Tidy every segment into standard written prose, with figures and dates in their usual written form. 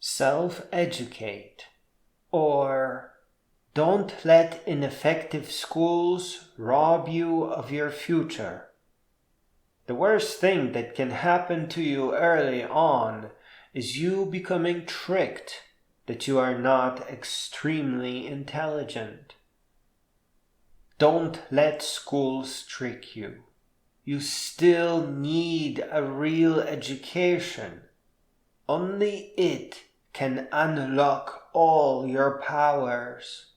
self-educate, or don't let ineffective schools rob you of your future. The worst thing that can happen to you early on is you becoming tricked that you are not extremely intelligent. Don't let schools trick you. You still need a real education. Only it can unlock all your powers.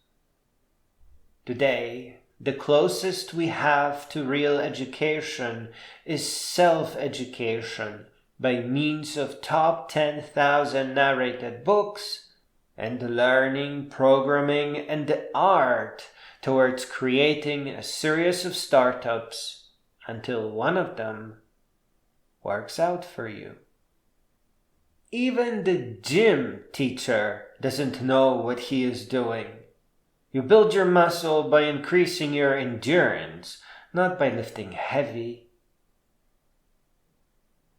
Today, the closest we have to real education is self-education by means of top 10,000 narrated books and learning, programming, and the art towards creating a series of startups until one of them works out for you. Even the gym teacher doesn't know what he is doing. You build your muscle by increasing your endurance, not by lifting heavy.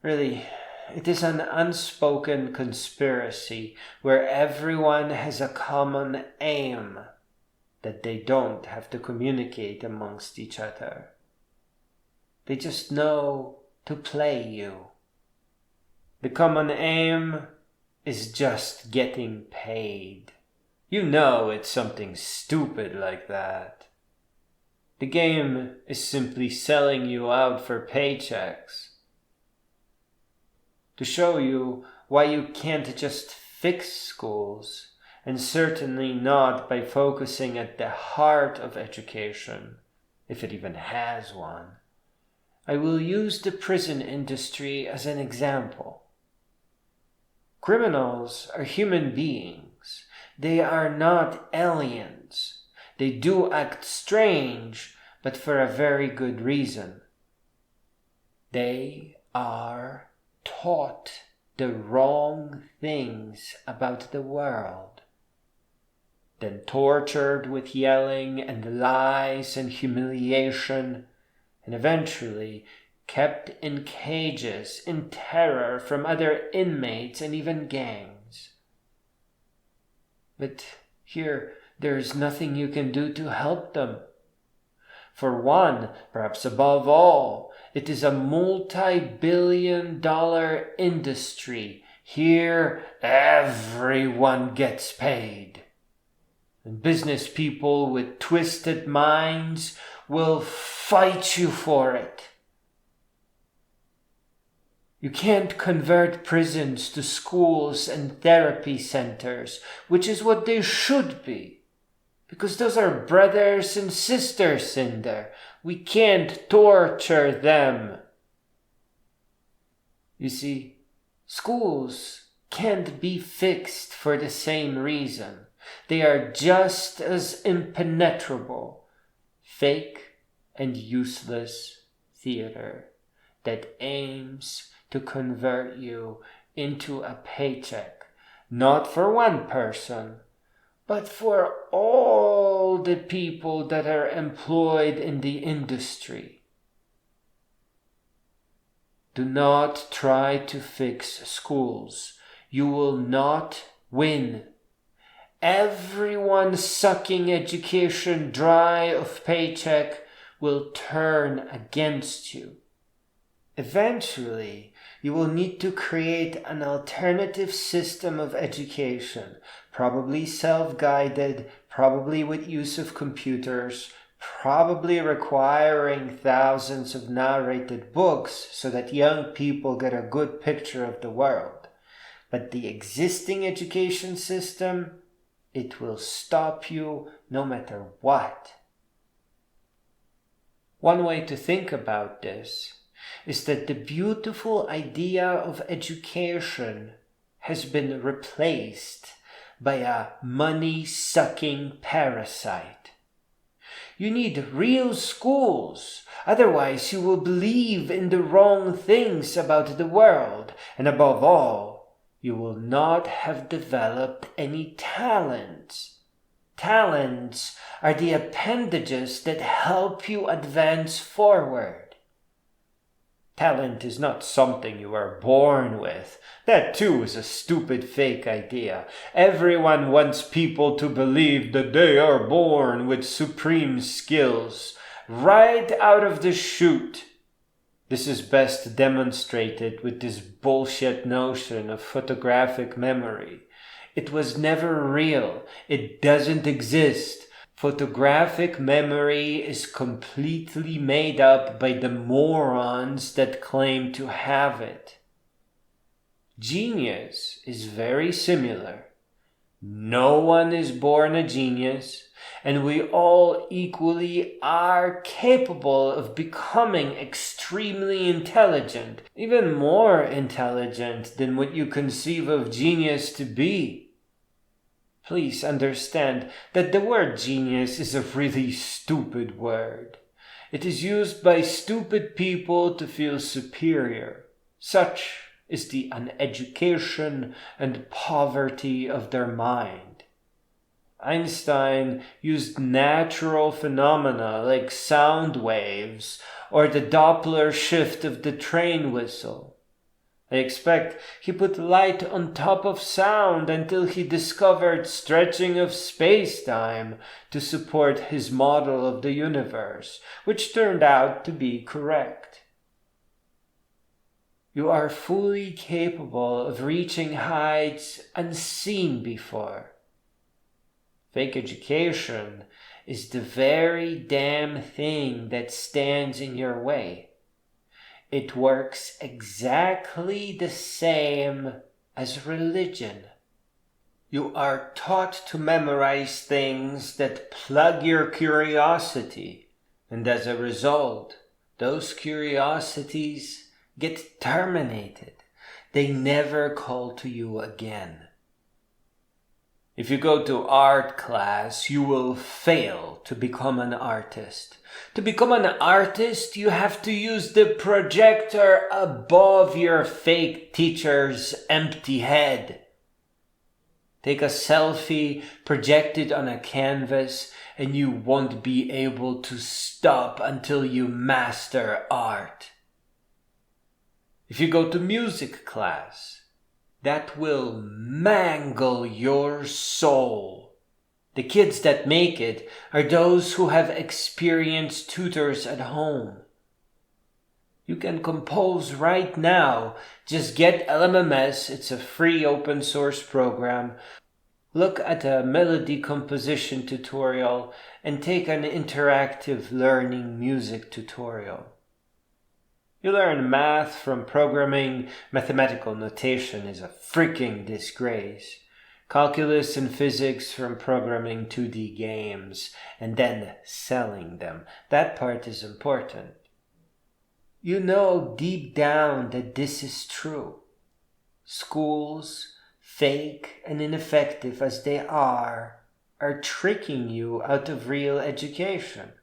Really, it is an unspoken conspiracy where everyone has a common aim that they don't have to communicate amongst each other. They just know to play you. The common aim is just getting paid. You know it's something stupid like that. The game is simply selling you out for paychecks. To show you why you can't just fix schools, and certainly not by focusing at the heart of education, if it even has one, I will use the prison industry as an example. Criminals are human beings. They are not aliens. They do act strange, but for a very good reason. They are taught the wrong things about the world, then tortured with yelling and lies and humiliation, and eventually kept in cages in terror from other inmates and even gangs. But here, there is nothing you can do to help them. For one, perhaps above all, it is a multi-billion-dollar industry. Here, everyone gets paid. And business people with twisted minds will fight you for it. You can't convert prisons to schools and therapy centers, which is what they should be. Because those are brothers and sisters in there. We can't torture them. You see, schools can't be fixed for the same reason. They are just as impenetrable, fake and useless theater that aims to convert you into a paycheck, not for one person, but for all the people that are employed in the industry. Do not try to fix schools. You will not win. Everyone sucking education dry of paycheck will turn against you. Eventually, you will need to create an alternative system of education, probably self-guided, probably with use of computers, probably requiring thousands of narrated books so that young people get a good picture of the world. But the existing education system, it will stop you no matter what. One way to think about this is that the beautiful idea of education has been replaced by a money-sucking parasite. You need real schools, otherwise you will believe in the wrong things about the world, and above all, you will not have developed any talents. Talents are the appendages that help you advance forward. Talent is not something you are born with. That too is a stupid fake idea. Everyone wants people to believe that they are born with supreme skills, right out of the chute. This is best demonstrated with this bullshit notion of photographic memory. It was never real. It doesn't exist. Photographic memory is completely made up by the morons that claim to have it. Genius is very similar. No one is born a genius, and we all equally are capable of becoming extremely intelligent, even more intelligent than what you conceive of genius to be. Please understand that the word genius is a really stupid word. It is used by stupid people to feel superior. Such is the uneducation and poverty of their mind. Einstein used natural phenomena like sound waves or the Doppler shift of the train whistle. I expect he put light on top of sound until he discovered stretching of space-time to support his model of the universe, which turned out to be correct. You are fully capable of reaching heights unseen before. Fake education is the very damn thing that stands in your way. It works exactly the same as religion. You are taught to memorize things that plug your curiosity, and as a result, those curiosities get terminated. They never call to you again. If you go to art class, you will fail to become an artist. To become an artist, you have to use the projector above your fake teacher's empty head. Take a selfie projected on a canvas, and you won't be able to stop until you master art. If you go to music class, that will mangle your soul. The kids that make it are those who have experienced tutors at home. You can compose right now. Just get LMMS. It's a free open source program. Look at a melody composition tutorial and take an interactive learning music tutorial. You learn math from programming. Mathematical notation is a freaking disgrace. Calculus and physics from programming 2D games and then selling them. That part is important. You know deep down that this is true. Schools, fake and ineffective as they are tricking you out of real education.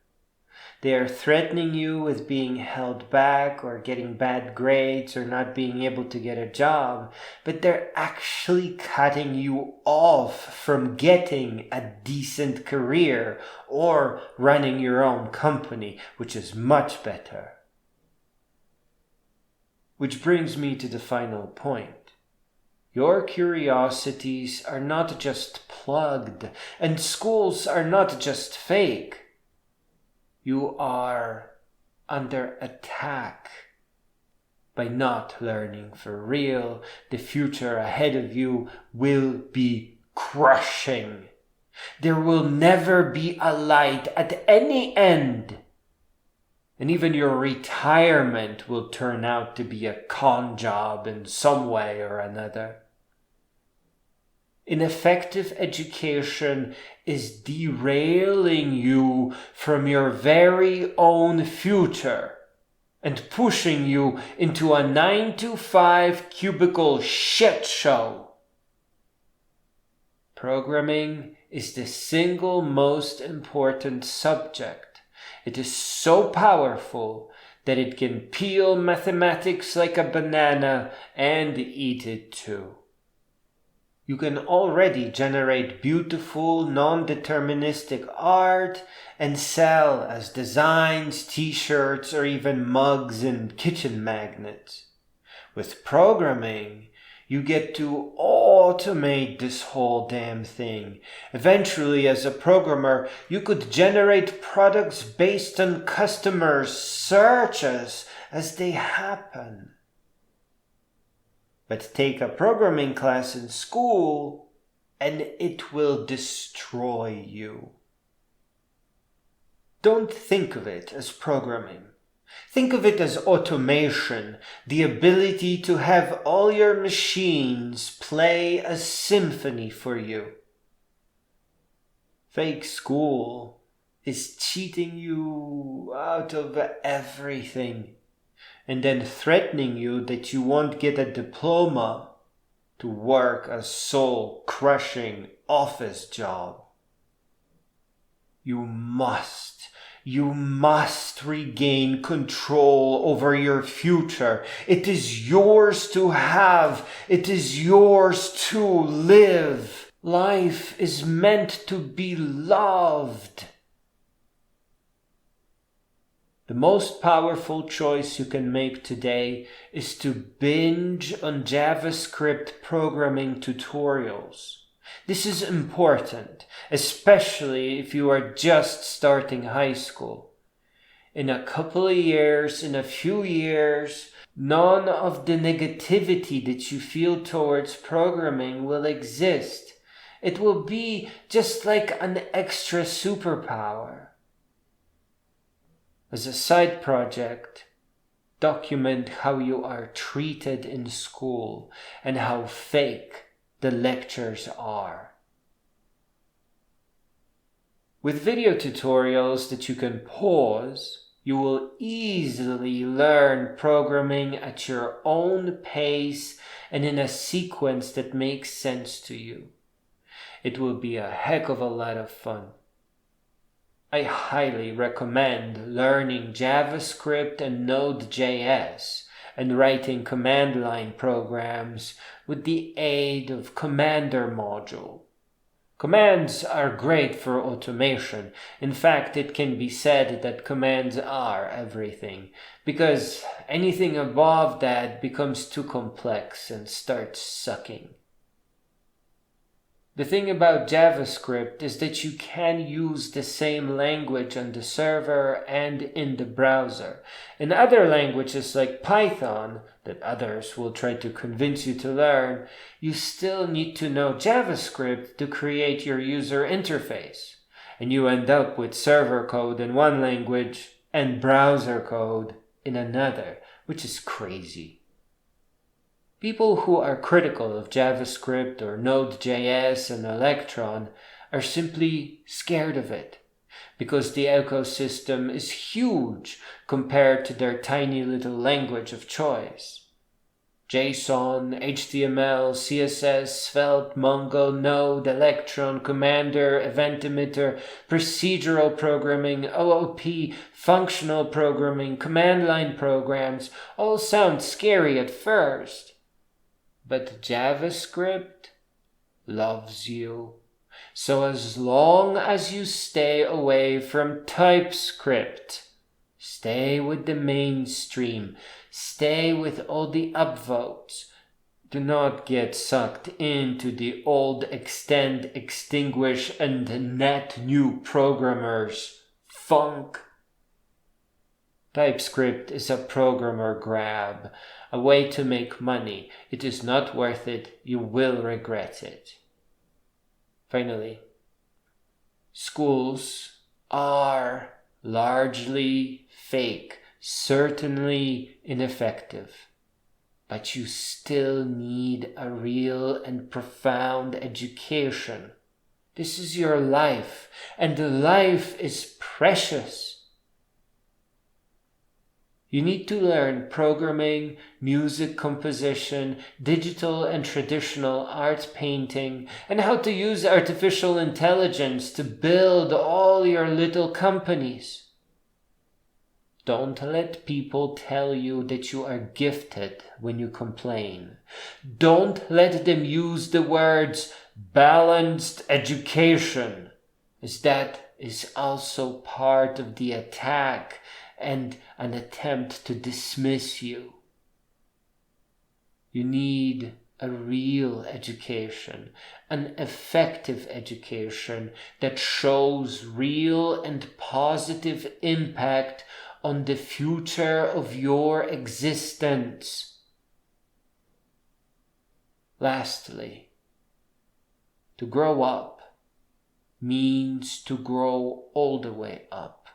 They are threatening you with being held back or getting bad grades or not being able to get a job, but they're actually cutting you off from getting a decent career or running your own company, which is much better. Which brings me to the final point. Your curiosities are not just plugged, and schools are not just fake. You are under attack. By not learning for real, the future ahead of you will be crushing. There will never be a light at any end. And even your retirement will turn out to be a con job in some way or another. Ineffective education is derailing you from your very own future and pushing you into a 9-to-5 cubicle shit show. Programming is the single most important subject. It is so powerful that it can peel mathematics like a banana and eat it too. You can already generate beautiful, non-deterministic art and sell as designs, t-shirts, or even mugs and kitchen magnets. With programming, you get to automate this whole damn thing. Eventually, as a programmer, you could generate products based on customers' searches as they happen. But take a programming class in school, and it will destroy you. Don't think of it as programming. Think of it as automation, the ability to have all your machines play a symphony for you. Fake school is cheating you out of everything and then threatening you that you won't get a diploma to work a soul-crushing office job. You must regain control over your future. It is yours to have. It is yours to live. Life is meant to be loved. The most powerful choice you can make today is to binge on JavaScript programming tutorials. This is important, especially if you are just starting high school. In a couple of years, in a few years, none of the negativity that you feel towards programming will exist. It will be just like an extra superpower. As a side project, document how you are treated in school and how fake the lectures are. With video tutorials that you can pause, you will easily learn programming at your own pace and in a sequence that makes sense to you. It will be a heck of a lot of fun. I highly recommend learning JavaScript and Node.js and writing command line programs with the aid of Commander module. Commands are great for automation. In fact, it can be said that commands are everything, because anything above that becomes too complex and starts sucking. The thing about JavaScript is that you can use the same language on the server and in the browser. In other languages like Python, that others will try to convince you to learn, you still need to know JavaScript to create your user interface. And you end up with server code in one language and browser code in another, which is crazy. People who are critical of JavaScript or Node.js and Electron are simply scared of it, because the ecosystem is huge compared to their tiny little language of choice. JSON, HTML, CSS, Svelte, Mongo, Node, Electron, Commander, Event Emitter, procedural programming, OOP, functional programming, command line programs all sound scary at first. But JavaScript loves you. So as long as you stay away from TypeScript, stay with the mainstream, stay with all the upvotes, do not get sucked into the old extend, extinguish, and net new programmers funk. TypeScript is a programmer grab, a way to make money. It is not worth it. You will regret it. Finally, schools are largely fake, certainly ineffective. But you still need a real and profound education. This is your life, and life is precious. You need to learn programming, music composition, digital and traditional art painting, and how to use artificial intelligence to build all your little companies. Don't let people tell you that you are gifted when you complain. Don't let them use the words balanced education, as that is also part of the attack and an attempt to dismiss you. You need a real education, an effective education that shows real and positive impact on the future of your existence. Lastly, to grow up means to grow all the way up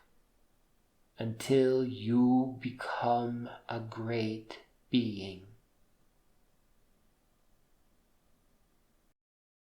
until you become a great being.